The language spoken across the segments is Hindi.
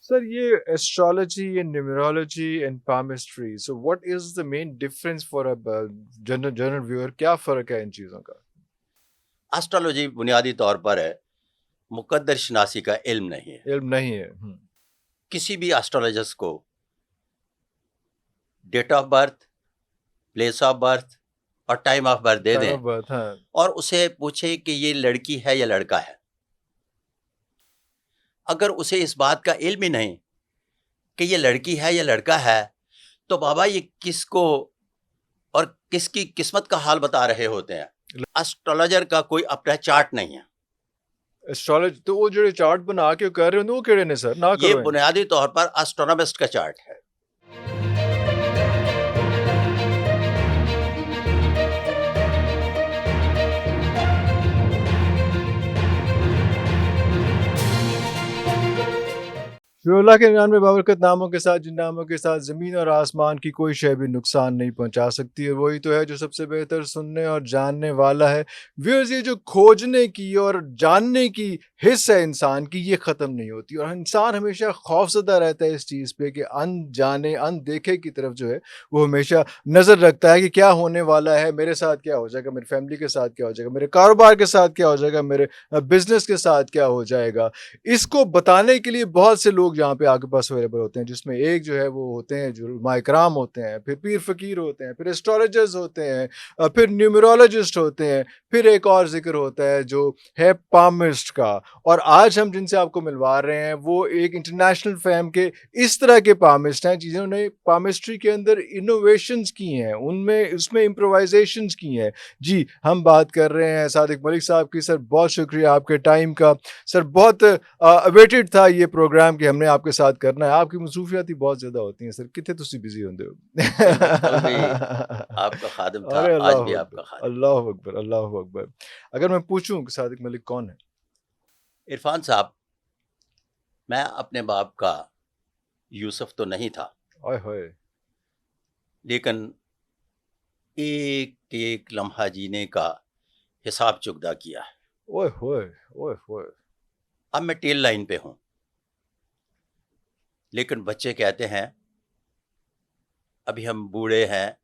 सर ये astrology and numerology and palmistry, so what is the main difference for a general general viewer? क्या फ़र्क है इन चीज़ों का? एस्ट्रोलॉजी बुनियादी तौर पर मुकद्दर शनासी का इल्म नहीं है। इल्म नहीं है। किसी भी एस्ट्रोलॉजिस्ट को date of birth, place of birth और टाइम ऑफ बर्थ दे टाइम दें ऑफ बर्थ, हाँ। और उसे पूछे कि ये लड़की है या लड़का है, अगर उसे इस बात का इल्म ही नहीं कि ये लड़की है या लड़का है, तो बाबा ये किसको और किसकी किस्मत का हाल बता रहे होते हैं। एस्ट्रोलॉजर का कोई अपना चार्ट नहीं है। एस्ट्रोलॉजी तो वो जो चार्ट बना के कर रहे हो वो केड़े ने सर, ना ये करो इन। बुनियादी तौर पर एस्ट्रोनॉमिस्ट का चार्ट है। शुरुल्लाह के 99 बाबरकत नामों के साथ, जिन नामों के साथ ज़मीन और आसमान की कोई शय भी नुकसान नहीं पहुंचा सकती, और वही तो है जो सबसे बेहतर सुनने और जानने वाला है। व्यूअर्स, ये जो खोजने की और जानने की हिस्स है इंसान की, ये ख़त्म नहीं होती, और इंसान हमेशा खौफज़दा रहता है इस चीज़ पे कि अनजाने अनदेखे की तरफ जो है वो हमेशा नज़र रखता है कि क्या होने वाला है, मेरे साथ क्या हो जाएगा, मेरी फैमिली के साथ क्या हो जाएगा, मेरे कारोबार के साथ क्या हो जाएगा, मेरे बिजनेस के साथ क्या हो जाएगा। इसको बताने के लिए बहुत से लोग यहाँ पे आपके पास अवेलेबल होते हैं, जिसमें एक जो है वो होते हैं जो उलमा इकराम होते हैं, फिर पीर फ़कीर होते हैं, फिर एस्ट्रोलॉजर्स होते हैं, फिर न्यूमरोलॉजिस्ट होते हैं, फिर एक और ज़िक्र होता है जो है पामिस्ट का। और आज हम जिनसे आपको मिलवा रहे हैं वो एक इंटरनेशनल फ़ेम के इस तरह के पामिस्ट हैं जिन्होंने पामिस्ट्री के अंदर इनोवेशंस की हैं, उनमें उसमें इम्प्रोवाइज़ेशंस की हैं। जी, हम बात कर रहे हैं सादिक मलिक साहब की। सर बहुत शुक्रिया आपके टाइम का। सर बहुत अवेटेड था ये प्रोग्राम कि हमने आपके साथ करना है। आपकी मसरूफियत ही बहुत ज़्यादा होती हैं सर, कितने तुसी बिज़ी होंदे हो। नहीं, मैं कल भी आपका खादिम था, अरे आज अल्लाह भी अकबर, आपका खादिम। अल्लाह अकबर, अल्लाह अकबर। अगर मैं पूछूं कि सादिक मलिक कौन है? इरफान साहब, मैं अपने बाप का यूसुफ तो नहीं था, ओए होए! लेकिन एक एक लम्हा जीने का हिसाब चुकता किया है। ओए होए! ओए होए! अब मैं टेल लाइन पे हूँ, लेकिन बच्चे कहते हैं अभी हम बूढ़े हैं,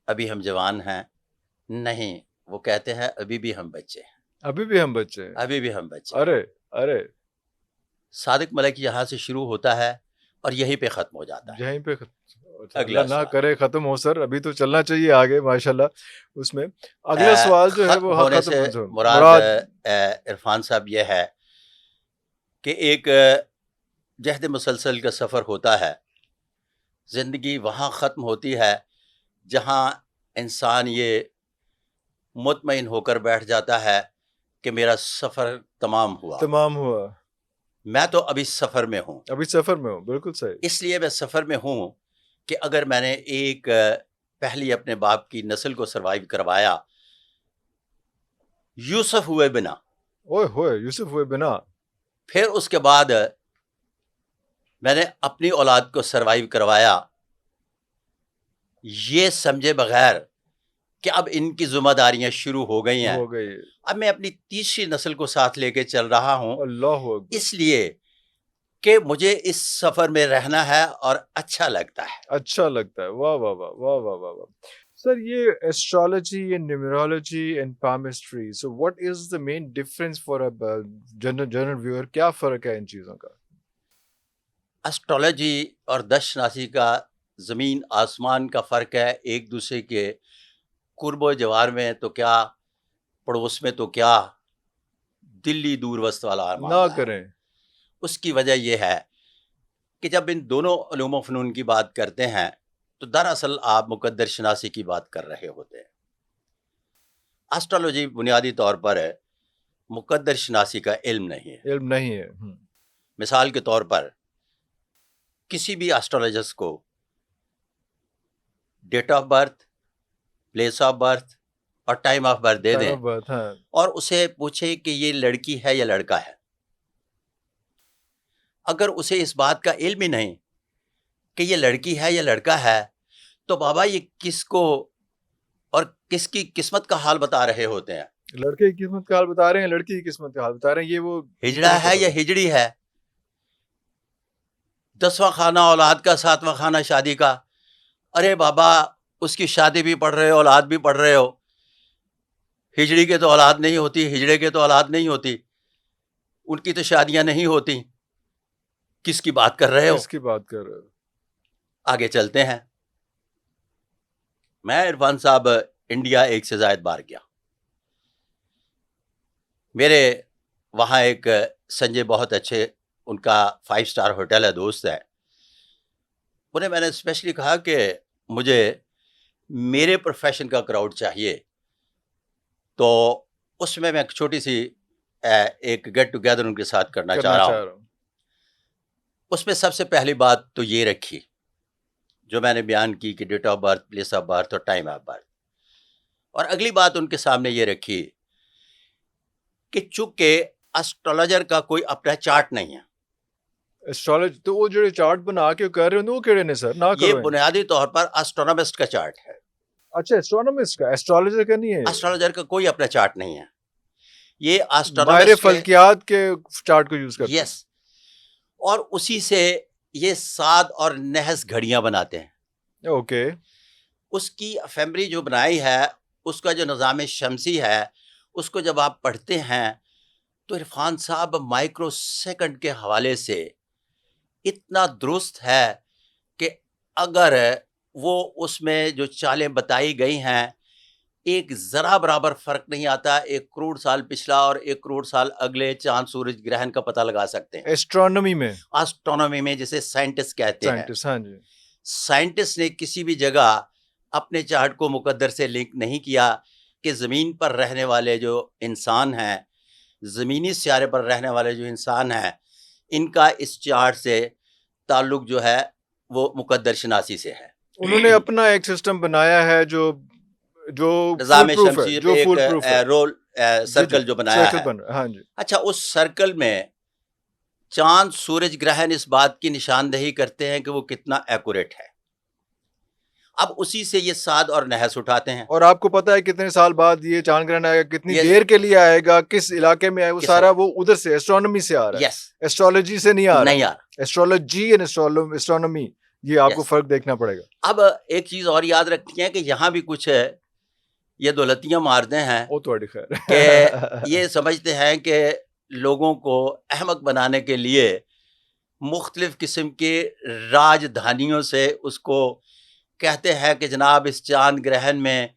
अभी हम जवान हैं। नहीं, वो कहते हैं अभी भी हम बच्चे हैं, अभी भी हम बच्चे हैं। अभी भी हम बच्चे हैं। अरे! अरे! सादिक मलिक यहाँ से शुरू होता है और यहीं पे ख़त्म हो जाता है। यहीं पे अच्छा, अल्लाह अगला ना सवाल। करे ख़त्म हो सर, अभी तो चलना चाहिए आगे माशाल्लाह उसमें। अगला सवाल जो है ख़त्म वो हाँ, होने से ख़त्म हो मुराद मुराद। इरफान साहब ये है कि एक जहद मुसलसल का सफ़र होता है। ज़िंदगी वहाँ ख़त्म होती है जहाँ इंसान ये मुतमईन होकर बैठ जाता है कि मेरा सफ़र तमाम हुआ। तमाम हुआ। मैं तो अभी सफ़र में हूँ, अभी सफ़र में हो, बिल्कुल सही। इसलिए मैं सफ़र में हूँ कि अगर मैंने एक पहली अपने बाप की नस्ल को सर्वाइव करवाया, यूसुफ हुए बिना, ओए होए! यूसुफ हुए बिना। फिर उसके बाद मैंने अपनी औलाद को सर्वाइव करवाया, ये समझे बगैर कि अब इनकी ज़िम्मेदारियाँ शुरू हो गई हैं। हो गई। अब मैं अपनी तीसरी नस्ल को साथ लेके चल रहा हूँ, अल्लाहु अकबर! इसलिए कि मुझे इस सफ़र में रहना है और अच्छा लगता है। अच्छा लगता है। वाह, वाह, वाह! वाह, वाह, वाह, वाह! सर ये astrology and numerology and palmistry, so what is the main difference for a general general viewer? क्या फ़र्क है इन चीज़ों का? एस्ट्रोलॉजी और दशनासी का ज़मीन आसमान का फ़र्क है। एक दूसरे के कुर्ब जवार में तो क्या, पड़ोस में तो क्या, दिल्ली दूरवस्त वाला ना मामला है। करें। उसकी वजह यह है कि जब इन दोनों उलूम व फ़नून की बात करते हैं, तो दरअसल आप मुकद्दर शनासी की बात कर रहे होते हैं। एस्ट्रोलॉजी बुनियादी तौर पर मुकद्दर शनासी का इल्म नहीं है। इल्म नहीं है। मिसाल के तौर पर किसी भी एस्ट्रोलॉजिस्ट को date of birth, place of birth और टाइम ऑफ बर्थ दे टाइम दें ऑफ बर्थ, हाँ। और उसे पूछे कि ये लड़की है या लड़का है, अगर उसे इस बात का इल्म ही नहीं कि ये लड़की है या लड़का है, तो बाबा ये किसको और किसकी किस्मत का हाल बता रहे होते हैं। लड़के की किस्मत का हाल बता रहे हैं, लड़की की किस्मत का हाल बता रहे हैं, ये वो हिजड़ा कितने है सफ़र या है। हिजड़ी है, 10वां खाना औलाद का, 7वां खाना शादी का। अरे बाबा, उसकी शादी भी पढ़ रहे हो, औलाद भी पढ़ रहे हो। हिजड़ी के तो औलाद नहीं होती, हिजड़े के तो औलाद नहीं होती, उनकी तो शादियां नहीं होती। किसकी बात कर रहे हो? किसकी बात कर रहे हो? आगे चलते हैं। मैं इरफान साहब इंडिया 1 से ज़ायद बार गया। मेरे वहाँ एक संजय बहुत अच्छे, उनका 5 स्टार होटल है, दोस्त है। उन्हें मैंने स्पेशली कहा कि मुझे मेरे प्रोफेशन का क्राउड चाहिए, तो उसमें मैं एक छोटी सी एक गेट टुगेदर उनके साथ करना चाह रहा हूँ। उसमें सबसे पहली बात तो ये रखी जो मैंने बयान की कि date of birth, place of birth और टाइम ऑफ बर्थ। और अगली बात उनके सामने ये रखी कि चूंकि एस्ट्रोलॉजर का कोई अपना चार्ट नहीं है। एस्ट्रोलॉजी तो वो जो चार्ट बना के कर रहे हो वो केड़े ने सर ना ये करो। बुनियादी तौर पर एस्ट्रोनॉमिस्ट का चार्ट है। अच्छा, एस्ट्रोनॉमिस्ट का, एस्ट्रोलॉजर का नहीं है। एस्ट्रोलॉजर का कोई अपना चार्ट नहीं है, ये माहिर एस्ट्रोनॉमिस्ट फल्कियात के चार्ट को यूज करते हैं। यस, और उसी से ये साद और नहस घड़ियां बनाते हैं। ओके। उसकी एफेमरी जो बनाई है, उसका जो निज़ाम शमसी है, उसको जब आप पढ़ते हैं तो इरफान साहब माइक्रो सेकंड के हवाले से इतना दुरुस्त है कि अगर वो उसमें जो चालें बताई गई हैं, एक ज़रा बराबर फ़र्क नहीं आता। 1 करोड़ साल पिछला और 1 करोड़ साल अगले चांद सूरज ग्रहण का पता लगा सकते हैं एस्ट्रोनॉमी में, एस्ट्रोनॉमी में, जिसे साइंटिस्ट कहते हैं। साइंटिस्ट, हाँ जी। साइंटिस्ट ने किसी भी जगह अपने चार्ट को मुकद्दर से लिंक नहीं किया कि ज़मीन पर रहने वाले जो इंसान हैं, ज़मीनी सियारे पर रहने वाले जो इंसान हैं, इनका इस चार्ट से ताल्लुक़ जो है वो मुकद्दर शनासी से है। उन्होंने अपना एक सिस्टम बनाया है जो निज़ाम फुल प्रूफ है, शमसी जो पे फुल प्रूफ है। एक रोल सर्कल जो बनाया सर्कल है। बन रहा है, हाँ जी। अच्छा, उस सर्कल में चांद सूरज ग्रहण इस बात की निशानदेही करते हैं कि वो कितना एक्यूरेट है। अब उसी से ये साद और नहस उठाते हैं। और आपको पता है कितने साल बाद ये चांद ग्रहण आएगा, कितनी Yes. देर के लिए आएगा, किस इलाके में आएगा, वो किस सारा इलाके? वो उधर से एस्ट्रोनॉमी से आ रहा है। यस, एस्ट्रोलॉजी से नहीं आ रहा। नहीं आ रहा। एस्ट्रोलॉजी एंड एस्ट्रोनॉमी, ये आपको Yes. फर्क देखना पड़ेगा। अब एक चीज और याद रखनी है कि यहाँ भी कुछ ये दौलतियां मारते हैं ओ तो खैर कि ये समझते हैं कि लोगों को अहमक बनाने के लिए मुख्तलिफ किस्म के राजधानियों से उसको कहते हैं कि जनाब इस चांद ग्रहण में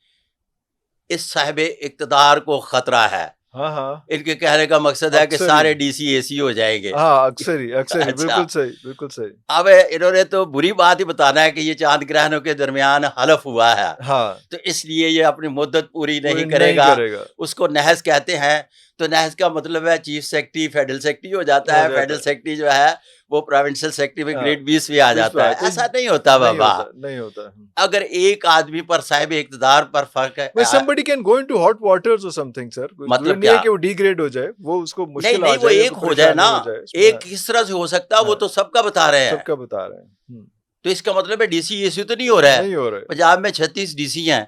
इस साहिब इक़्तिदार को ख़तरा है। हाँ हाँ, इनके कहने का मकसद है कि अक्सर सारे ही। डीसी एसी हो जाएंगे। हाँ, अक्सर ही अच्छा। बिल्कुल सही, बिल्कुल सही। अब इन्होंने तो बुरी बात ही बताना है कि ये चांद ग्रहणों के दरमियान हलफ हुआ है, हाँ, तो इसलिए ये अपनी मुद्दत पूरी नहीं नहीं करेगा। करेगा। उसको नहस कहते हैं। तो नहस का मतलब है चीफ सेक्रेटरी, फेडरल सेक्रेटरी हो जाता हो है। जाता फेडरल है। सेक्रेटरी जो है वो प्रोविंशियल सेक्रेटरी में हाँ, ग्रेड 20 भी आ 20 जाता है। पे आया। ऐसा नहीं होता नहीं बाबा। होता, नहीं होता। अगर एक आदमी पर साहिब इक़्तिदार पर फर्क है, But somebody can go into hot waters or something, sir. मतलब जरूरी नहीं है क्या? कि वो डिग्रेड हो जाए, वो उसको नहीं मुश्किल आ नहीं, वो जाए या एक कोई हो जाए परेशानी ना। हो जाए इसमें। एक किस तरह से हो सकता है वो हाँ। तो सबका बता रहे हैं। सबका बता रहे हैं। तो इसका मतलब है डीसी एसी तो नहीं हो रहा है। नहीं हो रहा है। पंजाब में 36 डीसी हैं,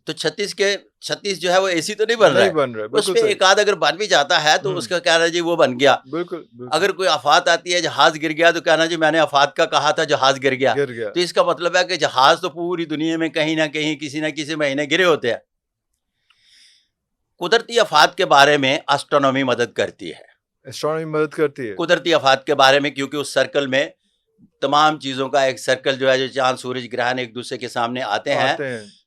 तो 36 जो है वो एसी तो नहीं बन रहा नहीं है। बन रहा है, उस बिल्कुल पे सही। एक आध अगर बन भी जाता है तो उसका कहना जी वो बन गया। बिल्कुल, बिल्कुल। अगर कोई आफात आती है, जहाज गिर गया, तो कहना जी मैंने आफात का कहा था, जहाज गिर गया। गिर गया। तो इसका मतलब है कि जहाज तो पूरी दुनिया में कहीं ना कहीं किसी ना किसी महीने गिरे होते हैं। कुदरती आफात के बारे में एस्ट्रोनॉमी मदद करती है। एस्ट्रोनॉमी मदद करती है। कुदरती आफात के बारे में, क्योंकि उस सर्कल में तमाम चीज़ों का एक सर्कल जो है, जो चांद सूरज ग्रहण एक दूसरे के सामने आते हैं,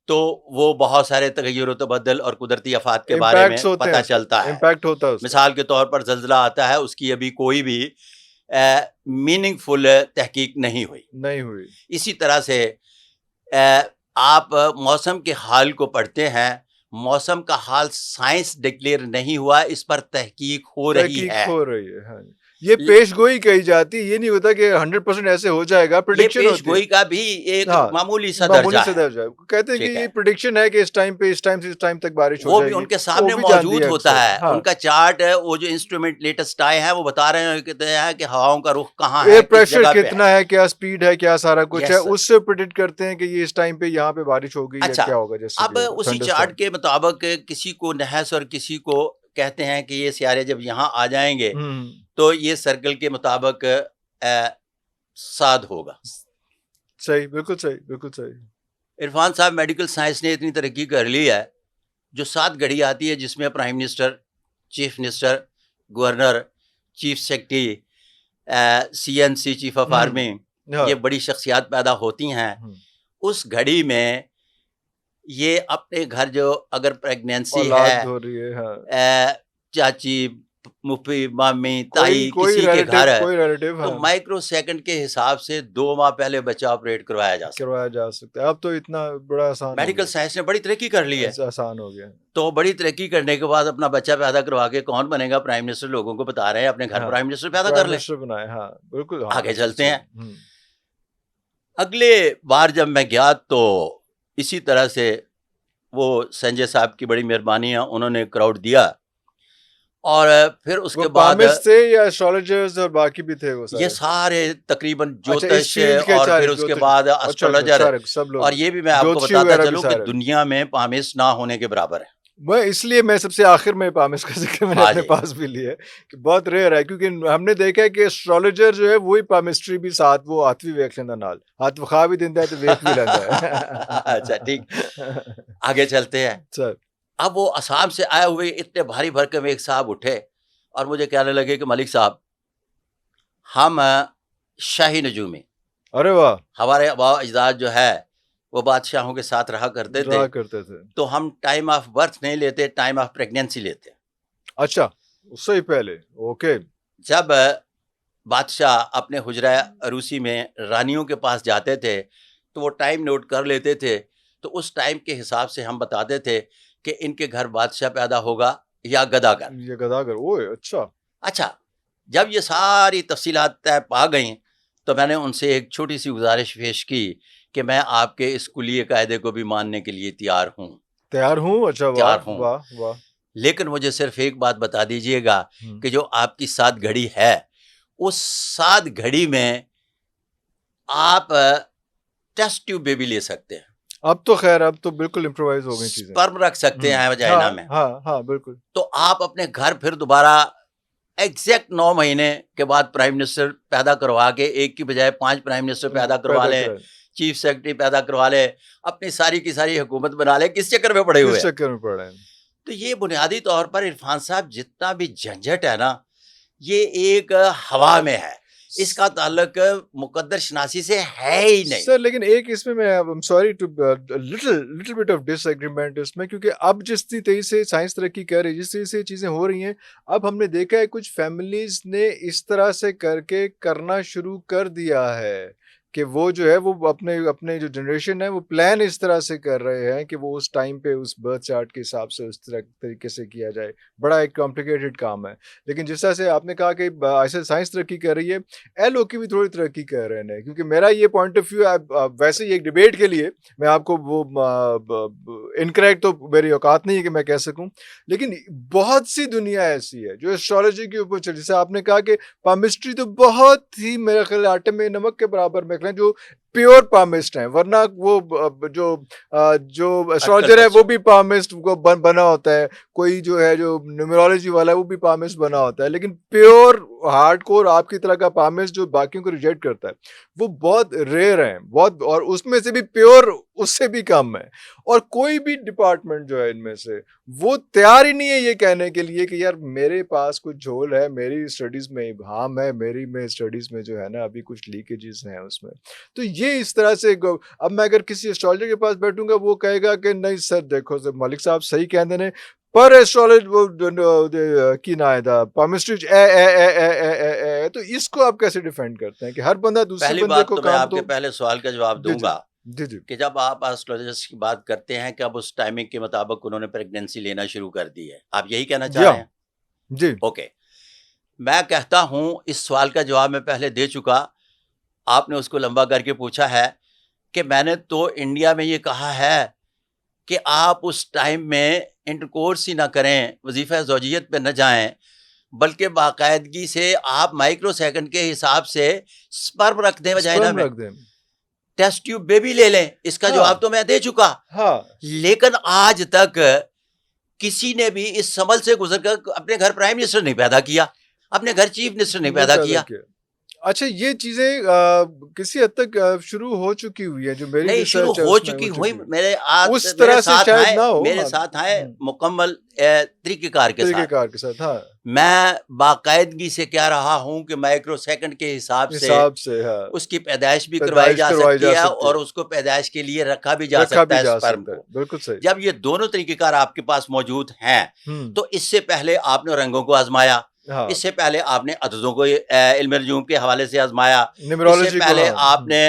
तो वो बहुत सारे तगय्युर तबद्दुल और कुदरती आफात के बारे में पता चलता है। इम्पैक्ट होता है। मिसाल के तौर पर ज़ल्ज़ला आता है, उसकी अभी कोई भी मीनिंगफुल तहकीक नहीं हुई। इसी तरह से आप मौसम के हाल को पढ़ते हैं, मौसम का हाल साइंस डिक्लेयर नहीं हुआ, इस पर तहकीक हो रही है। हाँ। ये पेशगोई कही जाती है, ये नहीं होता कि 100% ऐसे हो जाएगा। प्रेडिक्शन होती है। पेशगोई का भी एक मामूली सा मामूली दर्जा से है। दर्जा है। कहते हैं कि ये प्रेडिक्शन है कि इस टाइम पे, इस टाइम से इस टाइम तक बारिश हो वो जाएगी। भी उनके सामने वो भी जानती मौजूद है होता अक्सर। है। हाँ। उनका चार्ट है, वो जो इंस्ट्रूमेंट लेटेस्ट आए हैं वो बता रहे हैं कि हवाओं का रुख कहाँ है, एयर किस प्रेशर जगह पे कितना है, क्या स्पीड है, क्या सारा कुछ Yes, है, sir. उससे प्रेडिक्ट करते हैं कि ये इस टाइम पे यहाँ पे बारिश होगी या अच्छा, क्या होगा। जैसे अब उसी चार्ट के मुताबिक किसी को नहस और किसी को कहते हैं कि ये सियारे जब यहाँ आ जाएंगे तो ये सर्कल के मुताबिक साद होगा। सही, बिल्कुल सही, बिल्कुल सही। इरफान साहब, मेडिकल साइंस ने इतनी तरक्की कर ली है, जो 7 घड़ी आती है जिसमें prime minister, chief minister, governor, chief secretary, CNC, chief of army, हाँ, ये बड़ी शख्सियात पैदा होती हैं। हुँ, उस घड़ी में ये अपने घर जो अगर प्रेगनेंसी औलाद है, हो रही है, हाँ। चाची, फूफी, मामी, कोई ताई कोई किसी के घर है, कोई रिलेटिव तो हाँ, माइक्रो सेकंड के हिसाब से 2 माह पहले बच्चा ऑपरेट करवाया जा सकता है। करवाया जा सकता है। अब तो इतना बड़ा आसान हो मेडिकल गया, साइंस ने बड़ी तरक्की कर ली है। ऐसा आसान हो गया। तो बड़ी तरक्की करने के बाद अपना बच्चा पैदा करवा के कौन बनेगा प्राइम मिनिस्टर, लोगों को बता रहे हैं अपने घर हाँ, प्राइम मिनिस्टर पैदा प्राइम कर लें। मिनिस्टर बनाए, हाँ, बिल्कुल, हाँ, आगे चलते सही, हैं। हुँ, अगले बार जब मैं गया तो इसी तरह से वो संजय साहब की बड़ी मेहरबानी है, उन्होंने क्राउड दिया और फिर वो उसके बाद पामिस्ट थे या एस्ट्रोलॉजर्स और बाकी भी थे वो ये सारे? सारे तकरीबन अच्छा, इस ज्योतिष फील्ड के और सारे फिर उसके ज्योतिष, बाद अच्छा, अच्छा, एस्ट्रोलॉजर, सारे सब लोग, और ये भी मैं आपको ज्योतिषी बताता वगैरह भी चलूं कि सारे। दुनिया में पामिस्ट ना होने के बराबर है। मैं इसलिए मैं सबसे आखिर में पामिस्ट का जिक्र मैंने हाँ अपने जी। पास भी लिया है कि बहुत रेयर है, क्योंकि हमने देखा है कि एस्ट्रोलॉजर जो है वही पामिस्ट्री भी साथ वो हाथ भी वेख लेंदा नाल, हाथ विखा भी दिंदा है तो वेख भी लेंदा है। अच्छा, ठीक, आगे चलते हैं। सर, अब वो असम से आए हुए इतने भारी भरकम एक साहब उठे और मुझे कहने लगे कि मलिक साहब, हम शाही नजूमी, अरे वाह! हमारे आबा अजदाद जो है वो बादशाहों के साथ रहा करते थे, रहा करते थे। तो हम टाइम ऑफ बर्थ नहीं लेते, टाइम ऑफ प्रेगनेंसी लेते। अच्छा, उससे ही पहले, ओके। जब बादशाह अपने हुजरा अरूसी में रानियों के पास जाते थे तो वो टाइम नोट कर लेते थे, तो उस टाइम के हिसाब से हम बताते थे कि इनके घर बादशाह पैदा होगा या गदागर। ये गदागर, ओए अच्छा। अच्छा, जब ये सारी तफसीलात तय पा गई तो मैंने उनसे एक छोटी सी गुजारिश पेश की कि मैं आपके स्कूली कायदे को भी मानने के लिए तैयार हूँ, तैयार हूँ, अच्छा, वाह, तैयार हूँ, वाह, वाह। लेकिन मुझे सिर्फ एक बात बता दीजिएगा हुँ, कि जो आपकी 7 घड़ी है, उस 7 घड़ी में आप टेस्ट ट्यूब बेबी ले सकते हैं, अब तो खैर अब तो बिल्कुल इम्प्रोवाइज़ हो गई चीज़ें। स्पर्म रख सकते हैं वजाइना हाँ, में। हाँ, हाँ, बिल्कुल। तो आप अपने घर फिर दोबारा एग्जैक्ट 9 महीने के बाद प्राइम मिनिस्टर पैदा करवा के, एक की बजाय 5 प्राइम मिनिस्टर पैदा करवा पैदा लें, कराए। चीफ सेक्रेटरी पैदा करवा ले, अपनी सारी की सारी हुकूमत बना ले, किस चक्कर में पड़े हुए किस हैं। चक्कर में पड़ रहे हैं? तो ये बुनियादी तौर पर इरफान साहब जितना भी झंझट है ना, ये एक हवा में है, इसका ताल्लुक मुकद्दर शनासी से है ही नहीं। सर, लेकिन एक इसमें मैं I am sorry to little bit of disagreement इसमें, क्योंकि अब जिस तेजी से साइंस तरक्की कर रही है, जिस तेजी से चीज़ें हो रही हैं, अब हमने देखा है कुछ फैमिलीज़ ने इस तरह से करके करना शुरू कर दिया है कि वो जो है वो अपने अपने जो जनरेशन है वो प्लान इस तरह से कर रहे हैं कि वो उस टाइम पे उस बर्थ चार्ट के हिसाब से उस तरह तरीके से किया जाए। बड़ा एक कॉम्प्लिकेटेड काम है। लेकिन जिस तरह से आपने कहा कि ऐसे साइंस तरक्की कर रही है, एलओ की भी थोड़ी तरक्की कर रहे हैं, क्योंकि मेरा ये पॉइंट ऑफ व्यू वैसे ही एक डिबेट के लिए मैं आपको वो इनकरेक्ट तो मेरी औकात नहीं है कि मैं कह सकूं, लेकिन बहुत सी दुनिया ऐसी है जो एस्ट्रोलॉजी के ऊपर चल, जैसे आपने कहा कि पामिस्ट्री तो बहुत ही मेरे ख्याल आटे में नमक के बराबर में जो प्योर पामिस्ट हैं, वरना वो जो एस्ट्रोलॉजर है वो भी पामिस्ट को बना होता है, कोई जो है जो न्यूमरोलॉजी वाला है वो भी पामिस्ट बना होता है, लेकिन प्योर हार्डकोर आपकी तरह का पामिस्ट जो बाकियों को रिजेक्ट करता है वो बहुत रेयर है, बहुत, और उसमें से भी प्योर उससे भी कम है। और कोई भी डिपार्टमेंट जो है इनमें से वो तैयार ही नहीं है ये कहने के लिए कि यार मेरे पास कुछ झोल है, मेरी स्टडीज में इबाहम है, मेरी में स्टडीज में जो है ना अभी कुछ लीकेजेस हैं उसमें। तो ये इस तरह से अब मैं अगर किसी एस्ट्रोलॉजर के पास बैठूंगा वो कहेगा कि नहीं सर देखो सर मलिक साहब सही कहते हैं, पर एस्ट्रोलॉजी वो की ना है पामिस्ट्री तो इसको आप कैसे डिफेंड करते हैं कि हर बंदा दूसरे पहली बंदे बात को तो मैं काम आपके पहले सवाल का जवाब जी जी दूंगा जी जी कि जब आप एस्ट्रोलॉजर्स की बात करते हैं कि अब उस टाइमिंग के मुताबिक उन्होंने प्रेगनेंसी लेना शुरू कर दी है, आप यही कहना चाह रहे हैं? जी ओके, मैं कहता हूं इस सवाल का जवाब मैं पहले दे चुका, आपने उसको लंबा करके पूछा है कि मैंने तो इंडिया में ये कहा है कि आप उस टाइम में इंटरकोर्स ही ना करें, वजीफा ज़ौजियत पे न जाएं, बल्कि बाकायदगी से आप माइक्रो सेकंड के हिसाब से स्पर्म रख दें वजाइना स्पर्म में, रख दें, टेस्ट ट्यूब बेबी ले लें। इसका हाँ। जवाब तो मैं दे चुका, हाँ लेकिन आज तक किसी ने भी इस समल से गुजर कर अपने घर प्राइम मिनिस्टर नहीं पैदा किया, अपने घर चीफ मिनिस्टर नहीं पैदा किया। अच्छा, ये चीज़ें किसी हद तक शुरू हो चुकी हुई है, जो मेरी नहीं, शुरू रिसर्च है हो उसमें चुकी हो हुई चुकी है। उस मेरे तरह से साथ शायद आए ना हो, मेरे हाँ। साथ आए हुँ, मुकम्मल तरीक़ेकार के साथ। तरीक़ेकार के साथ, हाँ। मैं बाकायदगी से कह रहा हूँ कि माइक्रोसेकंड के हिसाब से हिसाब से, हाँ। उसकी पैदाइश भी करवाई पैदाइश जा करवाई सकती जा है सकती है। और उसको पैदाइश के लिए रखा भी जा रखा सकता भी है जा स्पर्म सकता है, को। बिल्कुल सही। जब ये दोनों तरीक़ेकार आपके पास मौजूद हैं, हुँ, तो इससे पहले आपने रंगों को आज़माया, हाँ, इससे पहले आपने अददों को इल्म नजूम के हवाले से आज़माया, इससे न्यूमरोलॉजी को, पहले हाँ, आपने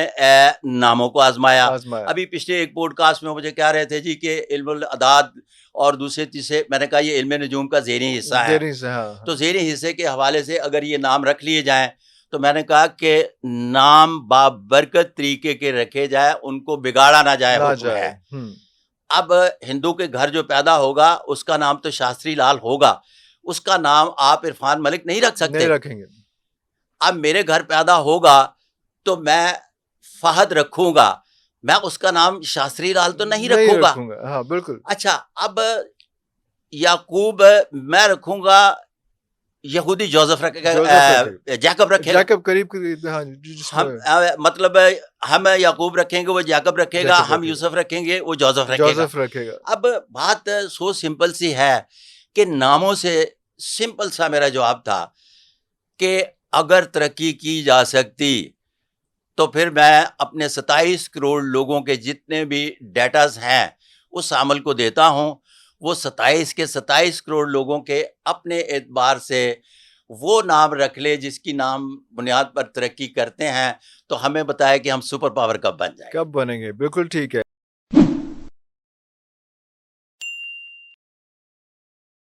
नामों को आज़माया। आज़माया। अभी पिछले एक पॉडकास्ट में मुझे कह रहे थे जी कि इल्मुल अदाद और दूसरे तीसरे, मैंने कहा ये इल्म नजूम का ज़ेरी हिस्सा है। देरी से, हाँ, तो हाँ। ज़ेरी हिस्से के हवाले से अगर ये नाम रख लिए जाएँ, तो मैंने कहा कि नाम बाबरकत तरीके के रखे जाएँ, उनको बिगाड़ा ना जाए, ना हुक्म जाए। है। हुँ, अब हिंदू के घर जो पैदा होगा, उसका नाम तो शास्त्री लाल होगा, उसका नाम आप इरफान मलिक नहीं रख नहीं सकते। रखेंगे। अब मेरे घर पैदा होगा, तो मैं फ़हद रखूँगा, मैं उसका नाम शास्त्री लाल तो नहीं नहीं रखूँगा। रखूँगा, हाँ, बिल्कुल। अच्छा, अब याकूब मैं रखूँगा, यहूदी जोसेफ जोसेफ रखेगा। जैकब रखेगा। जैकब करीब-करीब, हाँ, जिसमें मतलब हम याकूब रखेंगे, वो जैकब रखेगा, जैकब हम रखेगा, यूसुफ रखेंगे, वो जोसेफ रखेगा। जोसेफ रखेगा। अब बात सो सिंपल सी है कि नामों से सिंपल सा मेरा जवाब था कि अगर तरक्की की जा सकती, तो फिर मैं अपने 27 करोड़ लोगों के जितने भी डेटास हैं, उस अमल को देता हूँ। वो 27 के 27 करोड़ लोगों के अपने एतबार से वो नाम रख ले जिसकी नाम बुनियाद पर तरक्की करते हैं, तो हमें बताएं कि हम सुपर पावर कब बन जाएँ। कब बनेंगे? बिल्कुल ठीक है।